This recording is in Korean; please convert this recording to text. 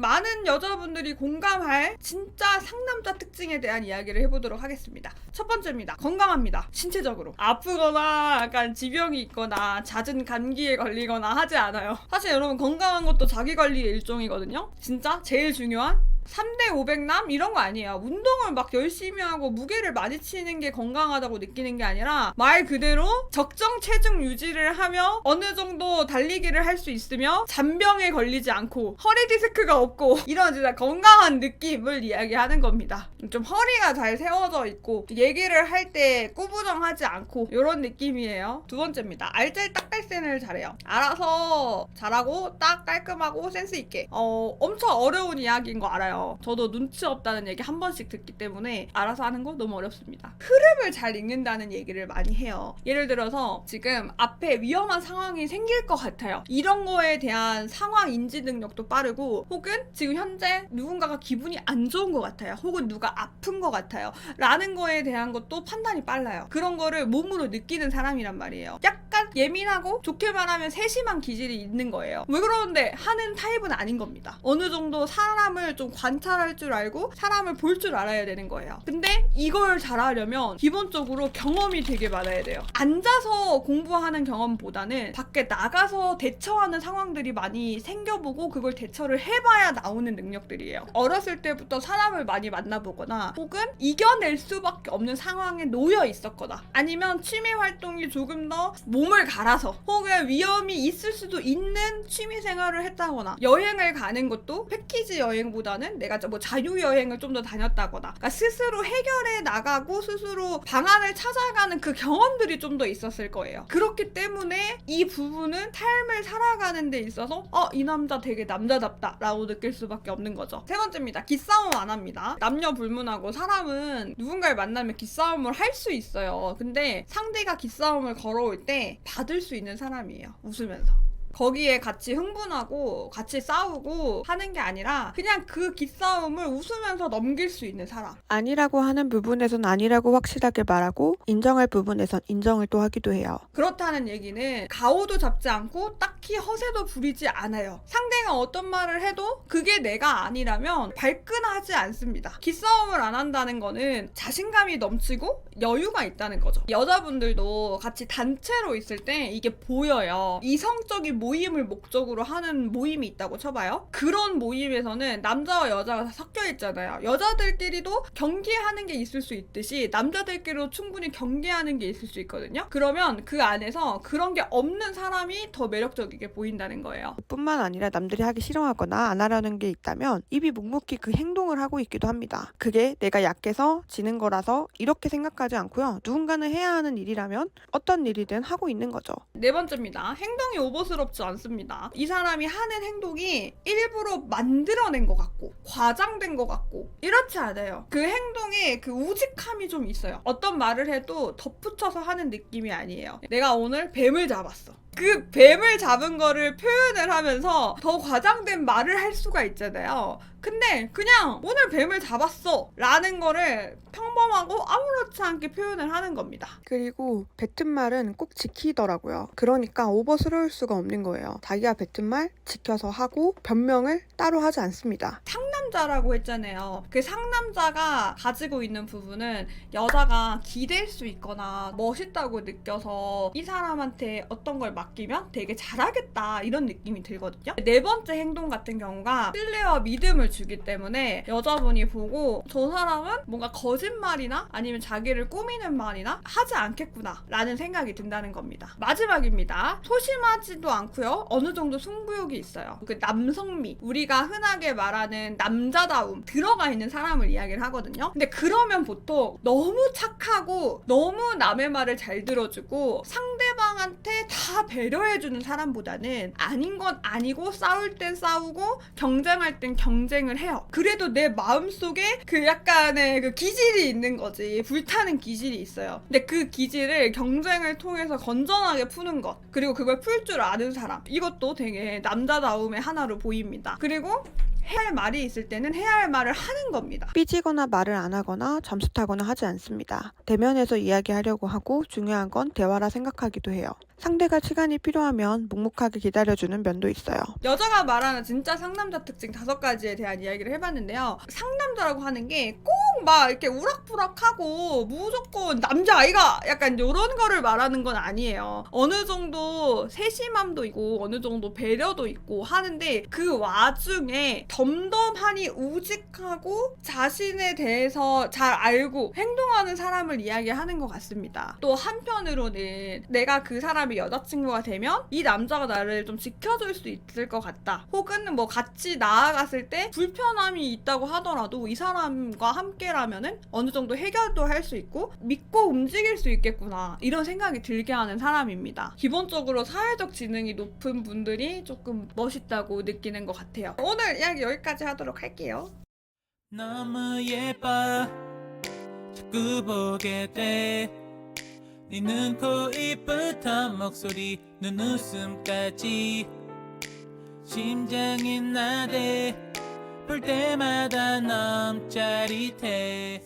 많은 여자분들이 공감할 진짜 상남자 특징에 대한 이야기를 해보도록 하겠습니다. 첫 번째입니다. 건강합니다. 신체적으로. 아프거나 약간 지병이 있거나 잦은 감기에 걸리거나 하지 않아요. 사실 여러분 건강한 것도 자기관리의 일종이거든요. 진짜 제일 중요한 3대 500남? 이런 거 아니에요. 운동을 막 열심히 하고 무게를 많이 치는 게 건강하다고 느끼는 게 아니라 말 그대로 적정 체중 유지를 하며 어느 정도 달리기를 할 수 있으며 잔병에 걸리지 않고 허리 디스크가 없고 이런 진짜 건강한 느낌을 이야기하는 겁니다. 좀 허리가 잘 세워져 있고 얘기를 할 때 꾸부정하지 않고 이런 느낌이에요. 두 번째입니다. 알잘딱깔센을 잘해요. 알아서 잘하고 딱 깔끔하고 센스 있게. 엄청 어려운 이야기인 거 알아요. 저도 눈치 없다는 얘기 한 번씩 듣기 때문에 알아서 하는 거 너무 어렵습니다. 흐름을 잘 읽는다는 얘기를 많이 해요. 예를 들어서 지금 앞에 위험한 상황이 생길 것 같아요. 이런 거에 대한 상황 인지 능력도 빠르고 혹은 지금 현재 누군가가 기분이 안 좋은 것 같아요. 혹은 누가 아픈 것 같아요. 라는 거에 대한 것도 판단이 빨라요. 그런 거를 몸으로 느끼는 사람이란 말이에요. 약간 예민하고 좋게 말하면 세심한 기질이 있는 거예요. 왜 그러는데 하는 타입은 아닌 겁니다. 어느 정도 사람을 좀 관찰할 줄 알고 사람을 볼 줄 알아야 되는 거예요. 근데 이걸 잘하려면 기본적으로 경험이 되게 많아야 돼요. 앉아서 공부하는 경험보다는 밖에 나가서 대처하는 상황들이 많이 생겨보고 그걸 대처를 해봐야 나오는 능력들이에요. 어렸을 때부터 사람을 많이 만나보거나 혹은 이겨낼 수밖에 없는 상황에 놓여 있었거나 아니면 취미 활동이 조금 더 몸을 갈아서 혹은 위험이 있을 수도 있는 취미 생활을 했다거나 여행을 가는 것도 패키지 여행보다는 내가 뭐 자유여행을 좀 더 다녔다거나 그러니까 스스로 해결해 나가고 스스로 방안을 찾아가는 그 경험들이 좀 더 있었을 거예요. 그렇기 때문에 이 부분은 삶을 살아가는 데 있어서 이 남자 되게 남자답다 라고 느낄 수밖에 없는 거죠. 세 번째입니다. 기싸움 안 합니다. 남녀 불문하고 사람은 누군가를 만나면 기싸움을 할 수 있어요. 근데 상대가 기싸움을 걸어올 때 받을 수 있는 사람이에요. 웃으면서. 거기에 같이 흥분하고 같이 싸우고 하는 게 아니라 그냥 그 기싸움을 웃으면서 넘길 수 있는 사람. 아니라고 하는 부분에선 아니라고 확실하게 말하고 인정할 부분에선 인정을 또 하기도 해요. 그렇다는 얘기는 가오도 잡지 않고 딱히 허세도 부리지 않아요. 상대가 어떤 말을 해도 그게 내가 아니라면 발끈하지 않습니다. 기싸움을 안 한다는 거는 자신감이 넘치고 여유가 있다는 거죠. 여자분들도 같이 단체로 있을 때 이게 보여요. 이성적인 모임을 목적으로 하는 모임이 있다고 쳐봐요. 그런 모임에서는 남자와 여자가 다 섞여 있잖아요. 여자들끼리도 경계하는 게 있을 수 있듯이 남자들끼리도 충분히 경계하는 게 있을 수 있거든요. 그러면 그 안에서 그런 게 없는 사람이 더 매력적이게 보인다는 거예요. 뿐만 아니라 남들이 하기 싫어하거나 안 하려는 게 있다면 입이 묵묵히 그 행동을 하고 있기도 합니다. 그게 내가 약해서 지는 거라서 이렇게 생각하지 않고요. 누군가는 해야 하는 일이라면 어떤 일이든 하고 있는 거죠. 네 번째입니다. 행동이 오버스럽지 않습니다. 이 사람이 하는 행동이 일부러 만들어낸 것 같고 과장된 것 같고 이렇지 않아요. 그 행동에 그 우직함이 좀 있어요. 어떤 말을 해도 덧붙여서 하는 느낌이 아니에요. 내가 오늘 뱀을 잡았어. 그 뱀을 잡은 거를 표현을 하면서 더 과장된 말을 할 수가 있잖아요. 근데 그냥 오늘 뱀을 잡았어 라는 거를 평범하고 아무렇지 않게 표현을 하는 겁니다. 그리고 뱉은 말은 꼭 지키더라고요. 그러니까 오버스러울 수가 없는 거예요. 자기가 뱉은 말 지켜서 하고 변명을 따로 하지 않습니다. 상남자라고 했잖아요. 그 상남자가 가지고 있는 부분은 여자가 기댈 수 있거나 멋있다고 느껴서 이 사람한테 어떤 걸 맡기면 되게 잘하겠다 이런 느낌이 들거든요. 네 번째 행동 같은 경우가 신뢰와 믿음을 주기 때문에 여자분이 보고 저 사람은 뭔가 거짓말이나 아니면 자기를 꾸미는 말이나 하지 않겠구나 라는 생각이 든다는 겁니다. 마지막입니다. 소심하지도 않고요. 어느 정도 승부욕이 있어요. 그 남성미, 우리가 흔하게 말하는 남자다움 들어가 있는 사람을 이야기를 하거든요. 근데 그러면 보통 너무 착하고 너무 남의 말을 잘 들어주고 상대방한테 다 배려해주는 사람보다는 아닌 건 아니고 싸울 땐 싸우고 경쟁할 땐 경쟁을 해요. 그래도 내 마음속에 그 약간의 그 기질이 있는 거지. 불타는 기질이 있어요. 근데 그 기질을 경쟁을 통해서 건전하게 푸는 것 그리고 그걸 풀 줄 아는 사람 이것도 되게 남자다움의 하나로 보입니다. 그리고 해야 할 말이 있을 때는 해야 할 말을 하는 겁니다. 삐지거나 말을 안 하거나 잠수 타거나 하지 않습니다. 대면에서 이야기하려고 하고 중요한 건 대화라 생각하기도 하기도 해요. 상대가 시간이 필요하면 묵묵하게 기다려주는 면도 있어요. 여자가 말하는 진짜 상남자 특징 5가지에 대한 이야기를 해봤는데요. 상남자라고 하는 게 꼭 막 이렇게 우락부락하고 무조건 남자아이가 약간 이런 거를 말하는 건 아니에요. 어느 정도 세심함도 있고 어느 정도 배려도 있고 하는데 그 와중에 덤덤하니 우직하고 자신에 대해서 잘 알고 행동하는 사람을 이야기하는 것 같습니다. 또 한편으로는 내가 그 사람이 여자친구가 되면 이 남자가 나를 좀 지켜줄 수 있을 것 같다. 혹은 뭐 같이 나아갔을 때 불편함이 있다고 하더라도 이 사람과 함께라면은 어느 정도 해결도 할 수 있고 믿고 움직일 수 있겠구나. 이런 생각이 들게 하는 사람입니다. 기본적으로 사회적 지능이 높은 분들이 조금 멋있다고 느끼는 것 같아요. 오늘 이야기 여기까지 하도록 할게요. 너무 예뻐 자꾸 보게 돼 네 눈, 코, 입부터 목소리, 눈웃음까지 심장이 나대 볼 때마다 너무 짜릿해